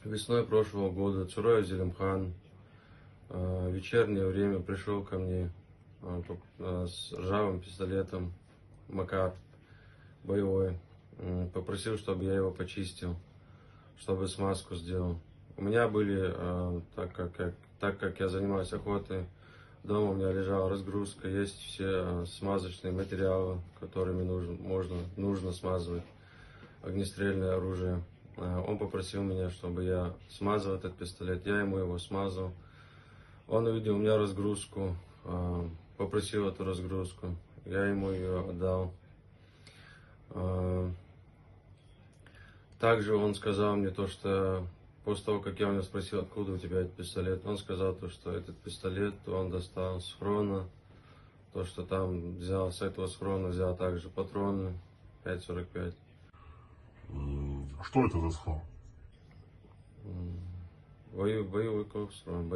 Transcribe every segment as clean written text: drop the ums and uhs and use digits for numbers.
Весной прошлого года Цураев Зелимхан в вечернее время пришел ко мне с ржавым пистолетом Макар боевой. Попросил, чтобы я его почистил, чтобы смазку сделал. У меня были, так как я занимаюсь охотой, дома у меня лежала разгрузка, есть все смазочные материалы, которыми нужно смазывать огнестрельное оружие. Он попросил меня, чтобы я смазал этот пистолет, я ему его смазал. Он увидел у меня разгрузку, попросил эту разгрузку, я ему ее отдал. Также он сказал мне то, что после того, как я у него спросил, откуда у тебя этот пистолет, он сказал то, что этот пистолет он достал с схрона, то, что там взял, с этого схрона взял также патроны 5,45. Что это за схрон? Боевиков схрон.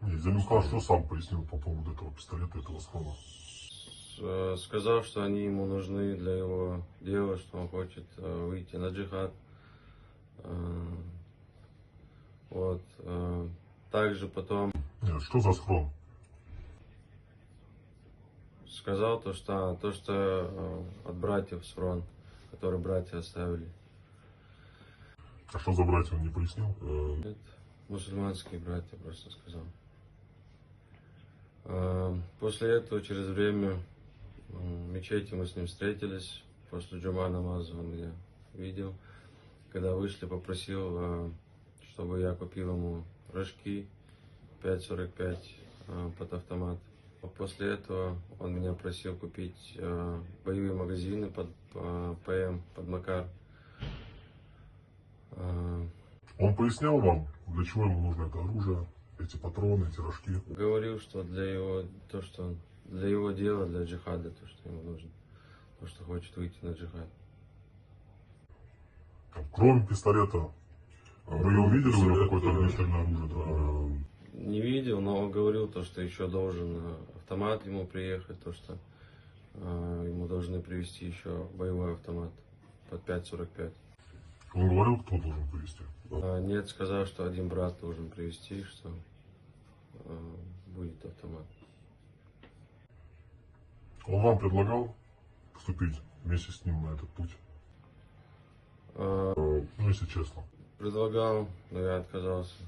Нет, Зелимхан что сам пояснил по поводу этого пистолета, этого схрона? Сказал, что они ему нужны для его дела, что он хочет выйти на джихад. Вот. Также потом Нет, что за схрон? сказал то, что от братьев схрон, который братья оставили. А что за братья, он не пояснил? Нет, мусульманские братья, просто сказал. После этого, через время, в мечети мы с ним встретились. После джума намаза он меня видел. Когда вышли, попросил, чтобы я купил ему рожки 5,45 под автомат. После этого он меня просил купить боевые магазины под ПМ, под Макар. Он пояснял вам, для чего ему нужно это оружие, эти патроны, эти рожки? Говорил, что для его дела, для джихада, то, что ему нужно, то, что хочет выйти на джихад. Кроме пистолета, вы его видели уже какое-то огнестрельное оружие другое? Не видел, но он говорил то, что еще должен автомат ему приехать, то, что ему должны привезти еще боевой автомат под 5,45. Он говорил, кто должен привезти? Нет, сказал, что один брат должен привезти, что будет автомат. Он вам предлагал вступить вместе с ним на этот путь? Ну, если честно. Предлагал, но я отказался.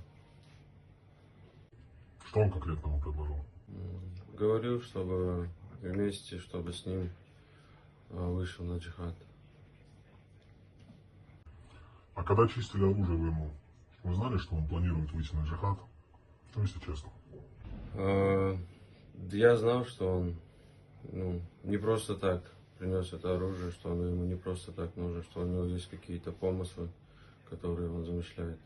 Что он конкретно ему предложил? Говорил, чтобы вместе, чтобы с ним вышел на джихад. А когда чистили оружие вы знали, что он планирует выйти на джихад? Ну, если честно. Я знал, что он не просто так принес это оружие, что оно ему не просто так нужно, что у него есть какие-то помыслы, которые он замышляет.